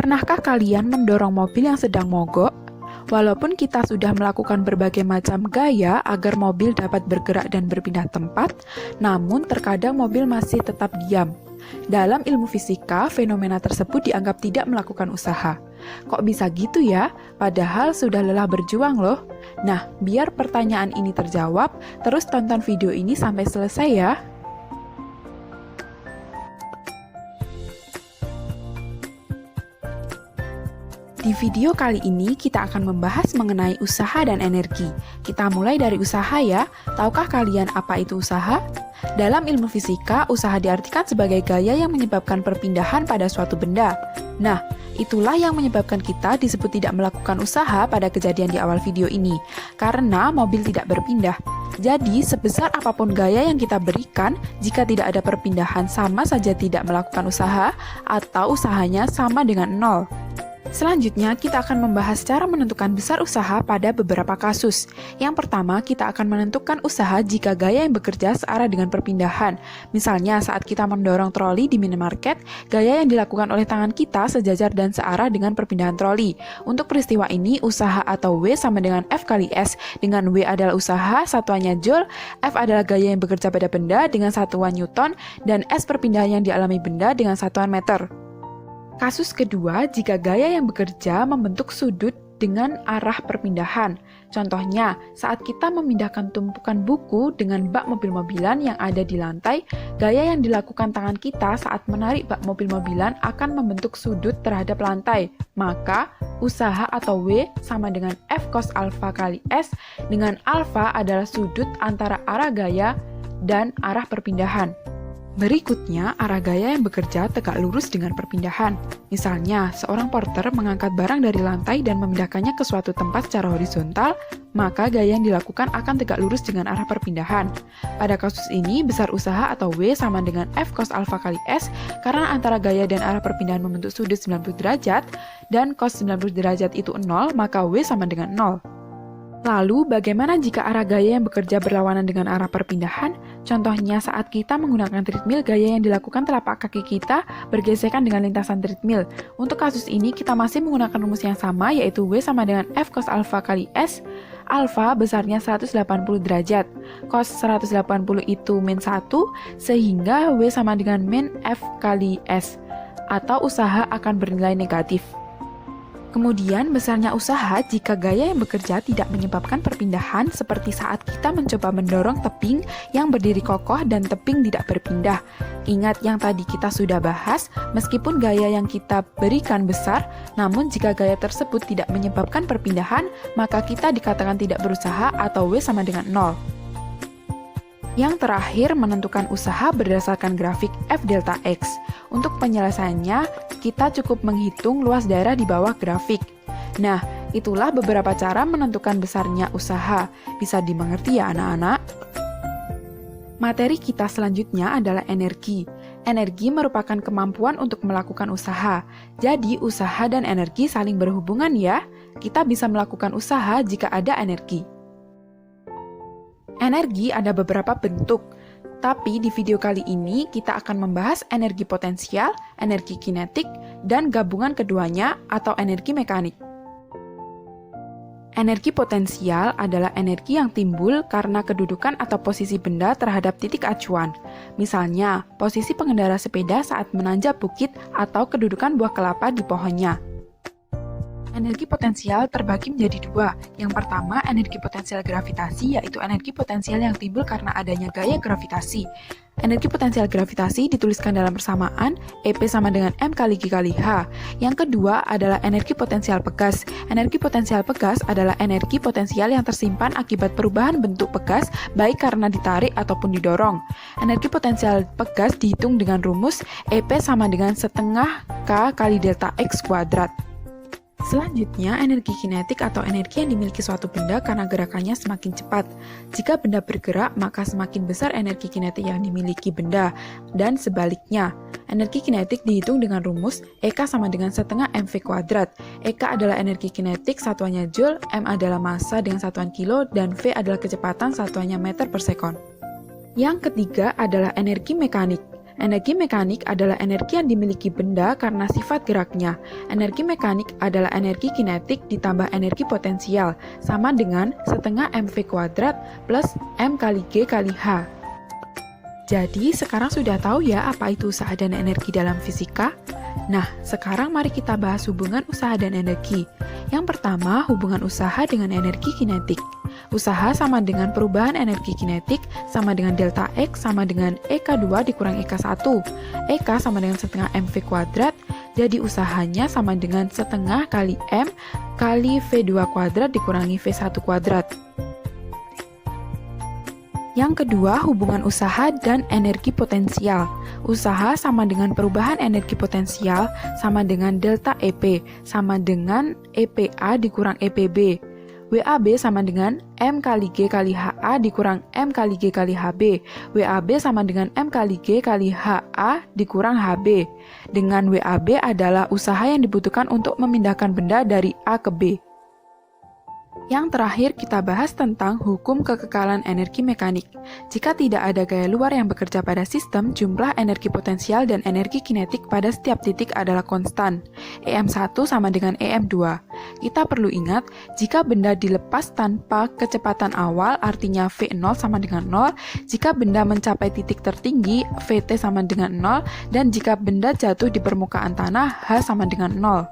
Pernahkah kalian mendorong mobil yang sedang mogok? Walaupun kita sudah melakukan berbagai macam gaya agar mobil dapat bergerak dan berpindah tempat, namun terkadang mobil masih tetap diam. Dalam ilmu fisika, fenomena tersebut dianggap tidak melakukan usaha. Kok bisa gitu ya? Padahal sudah lelah berjuang loh. Nah, biar pertanyaan ini terjawab, terus tonton video ini sampai selesai ya. Di video kali ini kita akan membahas mengenai usaha dan energi. Kita mulai dari usaha ya. Tahukah kalian apa itu usaha? Dalam ilmu fisika, usaha diartikan sebagai gaya yang menyebabkan perpindahan pada suatu benda. Nah, itulah yang menyebabkan kita disebut tidak melakukan usaha pada kejadian di awal video ini, karena mobil tidak berpindah. Jadi, sebesar apapun gaya yang kita berikan, jika tidak ada perpindahan sama saja tidak melakukan usaha, atau usahanya sama dengan nol. Selanjutnya, kita akan membahas cara menentukan besar usaha pada beberapa kasus. Yang pertama, kita akan menentukan usaha jika gaya yang bekerja searah dengan perpindahan. Misalnya, saat kita mendorong troli di minimarket, gaya yang dilakukan oleh tangan kita sejajar dan searah dengan perpindahan troli. Untuk peristiwa ini, usaha atau W sama dengan F kali S, dengan W adalah usaha, satuannya Joule, F adalah gaya yang bekerja pada benda dengan satuan Newton, dan S perpindahan yang dialami benda dengan satuan meter. Kasus kedua, jika gaya yang bekerja membentuk sudut dengan arah perpindahan. Contohnya, saat kita memindahkan tumpukan buku dengan bak mobil-mobilan yang ada di lantai, gaya yang dilakukan tangan kita saat menarik bak mobil-mobilan akan membentuk sudut terhadap lantai. Maka, usaha atau W sama dengan F cos alpha kali S, dengan alpha adalah sudut antara arah gaya dan arah perpindahan. Berikutnya, arah gaya yang bekerja tegak lurus dengan perpindahan. Misalnya, seorang porter mengangkat barang dari lantai dan memindahkannya ke suatu tempat secara horizontal, maka gaya yang dilakukan akan tegak lurus dengan arah perpindahan. Pada kasus ini, besar usaha atau W sama dengan F cos alpha kali S, karena antara gaya dan arah perpindahan membentuk sudut 90 derajat, dan cos 90 derajat itu 0, maka W sama dengan 0. Lalu, bagaimana jika arah gaya yang bekerja berlawanan dengan arah perpindahan? Contohnya saat kita menggunakan treadmill, gaya yang dilakukan telapak kaki kita bergesekan dengan lintasan treadmill. Untuk kasus ini, kita masih menggunakan rumus yang sama, yaitu W sama dengan F cos alpha kali S. Alpha besarnya 180 derajat. Cos 180 itu min 1, sehingga W sama dengan min F kali S, atau usaha akan bernilai negatif. Kemudian, besarnya usaha jika gaya yang bekerja tidak menyebabkan perpindahan seperti saat kita mencoba mendorong teping yang berdiri kokoh dan teping tidak berpindah. Ingat yang tadi kita sudah bahas, meskipun gaya yang kita berikan besar, namun jika gaya tersebut tidak menyebabkan perpindahan, maka kita dikatakan tidak berusaha atau W sama dengan 0. Yang terakhir, menentukan usaha berdasarkan grafik F delta X. Untuk penyelesaiannya, kita cukup menghitung luas daerah di bawah grafik. Nah, itulah beberapa cara menentukan besarnya usaha. Bisa dimengerti ya anak-anak? Materi kita selanjutnya adalah energi. Energi merupakan kemampuan untuk melakukan usaha. Jadi, usaha dan energi saling berhubungan ya. Kita bisa melakukan usaha jika ada energi. Energi ada beberapa bentuk, tapi di video kali ini kita akan membahas energi potensial, energi kinetik, dan gabungan keduanya atau energi mekanik. Energi potensial adalah energi yang timbul karena kedudukan atau posisi benda terhadap titik acuan. Misalnya, posisi pengendara sepeda saat menanjak bukit atau kedudukan buah kelapa di pohonnya. Energi potensial terbagi menjadi dua. Yang pertama, energi potensial gravitasi, yaitu energi potensial yang timbul karena adanya gaya gravitasi. Energi potensial gravitasi dituliskan dalam persamaan EP sama dengan M kali G kali H. Yang kedua adalah energi potensial pegas. Energi potensial pegas adalah energi potensial yang tersimpan akibat perubahan bentuk pegas, baik karena ditarik ataupun didorong. Energi potensial pegas dihitung dengan rumus EP sama dengan setengah K kali delta X kuadrat. Selanjutnya, energi kinetik atau energi yang dimiliki suatu benda karena gerakannya semakin cepat. Jika benda bergerak, maka semakin besar energi kinetik yang dimiliki benda, dan sebaliknya. Energi kinetik dihitung dengan rumus EK sama dengan setengah mv kuadrat. EK adalah energi kinetik, satuannya Joule, M adalah massa dengan satuan kilo, dan V adalah kecepatan, satuannya meter per sekon. Yang ketiga adalah energi mekanik. Energi mekanik adalah energi yang dimiliki benda karena sifat geraknya. Energi mekanik adalah energi kinetik ditambah energi potensial, sama dengan setengah mv kuadrat plus m kali g kali h. Jadi, sekarang sudah tahu ya apa itu usaha dan energi dalam fisika? Nah, sekarang mari kita bahas hubungan usaha dan energi. Yang pertama, hubungan usaha dengan energi kinetik. Usaha sama dengan perubahan energi kinetik sama dengan delta X sama dengan EK2 dikurang EK1. EK sama dengan setengah mv kuadrat, jadi usahanya sama dengan setengah kali M kali V2 kuadrat dikurangi V1 kuadrat. Yang kedua, hubungan usaha dan energi potensial. Usaha sama dengan perubahan energi potensial sama dengan delta EP sama dengan EPA dikurang EPB. WAB sama dengan M kali G kali HA dikurang M kali G kali HB. WAB sama dengan M kali G kali HA dikurang HB. Dengan WAB adalah usaha yang dibutuhkan untuk memindahkan benda dari A ke B. Yang terakhir kita bahas tentang hukum kekekalan energi mekanik. Jika tidak ada gaya luar yang bekerja pada sistem, jumlah energi potensial dan energi kinetik pada setiap titik adalah konstan. EM1 sama dengan EM2. Kita perlu ingat, jika benda dilepas tanpa kecepatan awal, artinya V0 sama dengan 0, jika benda mencapai titik tertinggi, VT sama dengan 0, dan jika benda jatuh di permukaan tanah, H sama dengan 0.